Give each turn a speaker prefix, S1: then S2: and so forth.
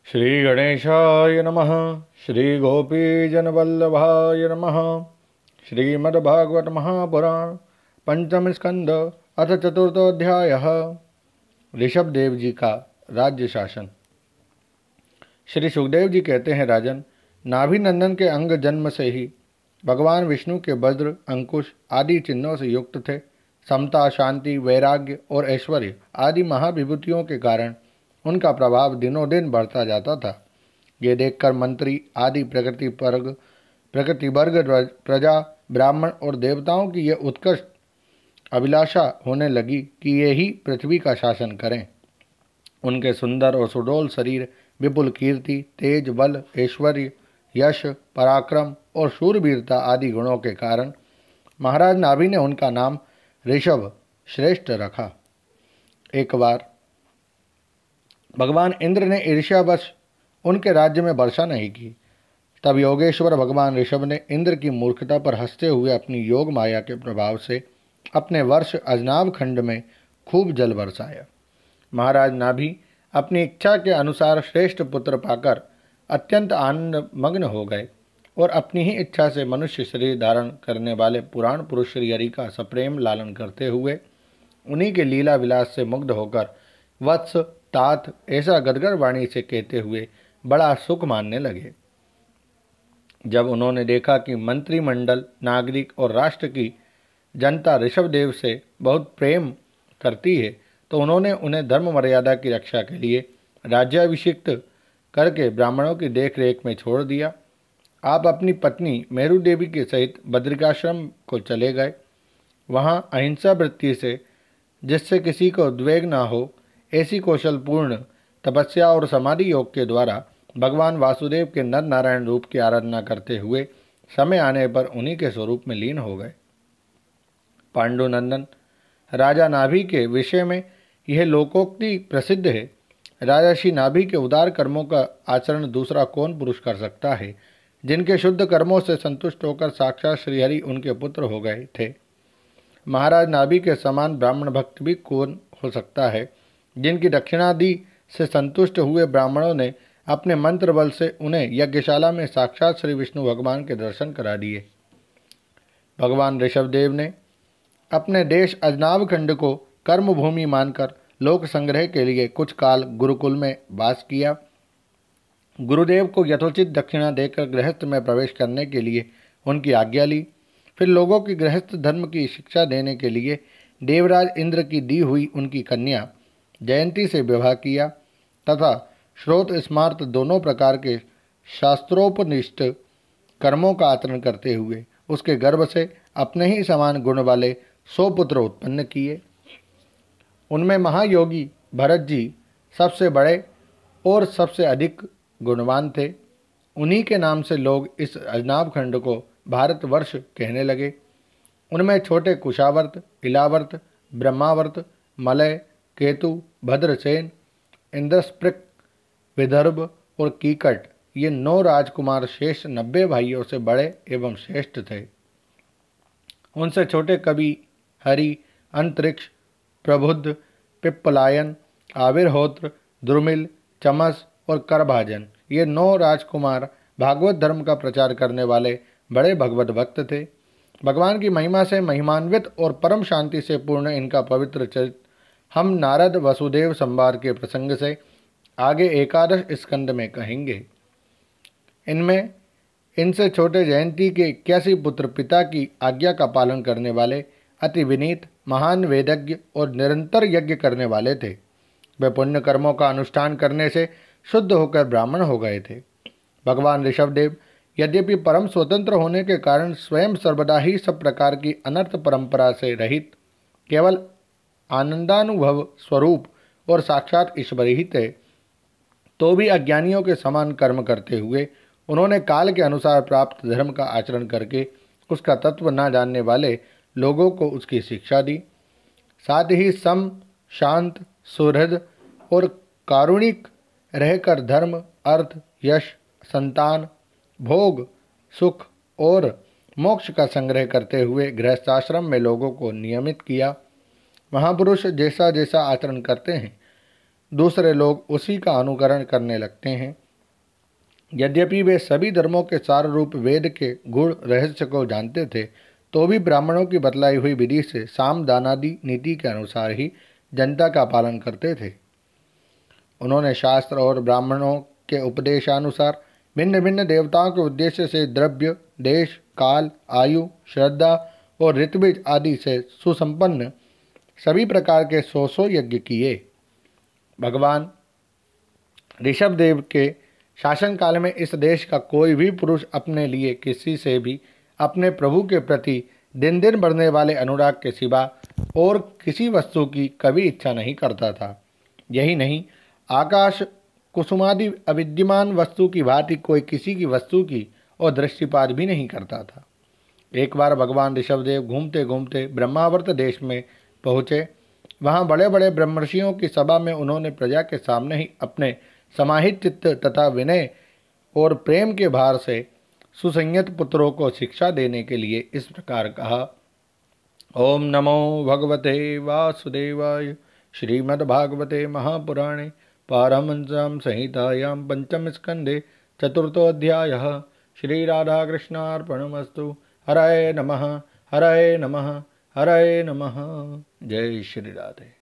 S1: श्री गणेशाय नमः। श्री गोपीजनवल्लभाय नमः। श्रीमद्भागवत महापुराण पंचम स्कंद अथ चतुर्थोध्यायः। ऋषभदेव जी का राज्य शासन। श्री सुखदेव जी कहते हैं, राजन, नाभिनंदन के अंग जन्म से ही भगवान विष्णु के वज्र, अंकुश आदि चिन्हों से युक्त थे। समता, शांति, वैराग्य और ऐश्वर्य आदि महाविभूतियों के कारण उनका प्रभाव दिनों दिन बढ़ता जाता था। ये देखकर मंत्री आदि प्रकृति वर्ग, प्रजा, ब्राह्मण और देवताओं की यह उत्कृष्ट अभिलाषा होने लगी कि ये ही पृथ्वी का शासन करें। उनके सुंदर और सुडौल शरीर, विपुल कीर्ति, तेज, बल, ऐश्वर्य, यश, पराक्रम और शूरवीरता आदि गुणों के कारण महाराज नाभि ने उनका नाम ऋषभ श्रेष्ठ रखा। एक बार भगवान इंद्र ने ईर्ष्यावश उनके राज्य में वर्षा नहीं की। तब योगेश्वर भगवान ऋषभ ने इंद्र की मूर्खता पर हंसते हुए अपनी योग माया के प्रभाव से अपने वर्ष अजनाभ खंड में खूब जल बरसाया। महाराज नाभि अपनी इच्छा के अनुसार श्रेष्ठ पुत्र पाकर अत्यंत आनंद मग्न हो गए और अपनी ही इच्छा से मनुष्य शरीर धारण करने वाले पुराण पुरुष श्री हरि का सप्रेम लालन करते हुए उन्हीं के लीला विलास से मुग्ध होकर वत्स, तात ऐसा गदगद वाणी से कहते हुए बड़ा सुख मानने लगे। जब उन्होंने देखा कि मंत्रिमंडल, नागरिक और राष्ट्र की जनता ऋषभदेव से बहुत प्रेम करती है, तो उन्होंने उन्हें धर्म मर्यादा की रक्षा के लिए राज्याभिषिक्त करके ब्राह्मणों की देखरेख में छोड़ दिया। आप अपनी पत्नी मेरु देवी के सहित बद्रिकाश्रम को चले गए। वहाँ अहिंसा वृत्ति से, जिससे किसी को उद्वेग न हो, ऐसी कौशलपूर्ण तपस्या और समाधि योग के द्वारा भगवान वासुदेव के नर नारायण रूप की आराधना करते हुए समय आने पर उन्हीं के स्वरूप में लीन हो गए। पांडुनंदन, राजा नाभि के विषय में यह लोकोक्ति प्रसिद्ध है। राजर्षि नाभि के उदार कर्मों का आचरण दूसरा कौन पुरुष कर सकता है, जिनके शुद्ध कर्मों से संतुष्ट होकर साक्षात श्रीहरि उनके पुत्र हो गए थे। महाराज नाभि के समान ब्राह्मण भक्त भी कौन हो सकता है, जिनकी दक्षिणादि से संतुष्ट हुए ब्राह्मणों ने अपने मंत्र बल से उन्हें यज्ञशाला में साक्षात श्री विष्णु भगवान के दर्शन करा दिए। भगवान ऋषभदेव ने अपने देश अजनाभ खंड को कर्मभूमि मानकर लोक संग्रह के लिए कुछ काल गुरुकुल में वास किया। गुरुदेव को यथोचित दक्षिणा देकर गृहस्थ में प्रवेश करने के लिए उनकी आज्ञा ली। फिर लोगों की गृहस्थ धर्म की शिक्षा देने के लिए देवराज इंद्र की दी हुई उनकी कन्या जयंती से विवाह किया तथा श्रोत स्मार्त दोनों प्रकार के शास्त्रोपनिष्ठ कर्मों का आचरण करते हुए उसके गर्भ से अपने ही समान गुण वाले 100 पुत्र उत्पन्न किए। उनमें महायोगी भरत जी सबसे बड़े और सबसे अधिक गुणवान थे। उन्हीं के नाम से लोग इस अजनाभ खंड को भारतवर्ष कहने लगे। उनमें छोटे कुशावर्त, इलावर्त, ब्रह्मावर्त, मलय, केतु, भद्रसेन, इंद्रस्पृक, विदर्भ और कीकट, ये 9 राजकुमार शेष 90 भाइयों से बड़े एवं श्रेष्ठ थे। उनसे छोटे कवि, हरि, अंतरिक्ष, प्रबुद्ध, पिप्पलायन, आविर्होत्र, द्रुमिल, चमस और करभाजन, ये 9 राजकुमार भागवत धर्म का प्रचार करने वाले बड़े भगवत भक्त थे। भगवान की महिमा से महिमान्वित और परम शांति से पूर्ण इनका पवित्र चरित्र हम नारद वसुदेव संवाद के प्रसंग से आगे 11 स्कंद में कहेंगे। इनमें इनसे छोटे जयंती के 81 पुत्र पिता की आज्ञा का पालन करने वाले, अति विनीत, महान वेदज्ञ और निरंतर यज्ञ करने वाले थे। वे पुण्य कर्मों का अनुष्ठान करने से शुद्ध होकर ब्राह्मण हो गए थे। भगवान ऋषभदेव यद्यपि परम स्वतंत्र होने के कारण स्वयं सर्वदा ही सब प्रकार की अनर्थ परंपरा से रहित केवल आनंदानुभव स्वरूप और साक्षात ईश्वर ही थे, तो भी अज्ञानियों के समान कर्म करते हुए उन्होंने काल के अनुसार प्राप्त धर्म का आचरण करके उसका तत्व न जानने वाले लोगों को उसकी शिक्षा दी। साथ ही सम, शांत, सुहृद और कारुणिक रहकर धर्म, अर्थ, यश, संतान, भोग, सुख और मोक्ष का संग्रह करते हुए गृहस्थाश्रम में लोगों को नियमित किया। महापुरुष जैसा जैसा आचरण करते हैं, दूसरे लोग उसी का अनुकरण करने लगते हैं। यद्यपि वे सभी धर्मों के सार रूप वेद के गुण रहस्य को जानते थे, तो भी ब्राह्मणों की बतलाई हुई विधि से साम दानादि नीति के अनुसार ही जनता का पालन करते थे। उन्होंने शास्त्र और ब्राह्मणों के उपदेशानुसार भिन्न भिन्न देवताओं के उद्देश्य से द्रव्य, देश, काल, आयु, श्रद्धा और ऋत्विज आदि से सुसंपन्न सभी प्रकार के 100 यज्ञ किए। भगवान ऋषभदेव के शासनकाल में इस देश का कोई भी पुरुष अपने लिए किसी से भी अपने प्रभु के प्रति दिन दिन बढ़ने वाले अनुराग के सिवा और किसी वस्तु की कभी इच्छा नहीं करता था। यही नहीं, आकाश कुसुमादि अविद्यमान वस्तु की भांति कोई किसी की वस्तु की और दृष्टिपात भी नहीं करता था। एक बार भगवान ऋषभदेव घूमते घूमते ब्रह्मावर्त देश में पहुँचे। वहाँ बड़े बड़े ब्रह्मर्षियों की सभा में उन्होंने प्रजा के सामने ही अपने समाहित चित्त तथा विनय और प्रेम के भार से सुसंयत पुत्रों को शिक्षा देने के लिए इस प्रकार कहा। ओम नमो भगवते वासुदेवाय। श्रीमद्भागवते महापुराणे पारमहंस्यां संहितायां पंचम स्कंदे चतुर्थोऽध्यायः। श्री राधाकृष्णार्पणमस्तु। हरये नमः, हरये नमः, हरये नमः। जय श्री राधे।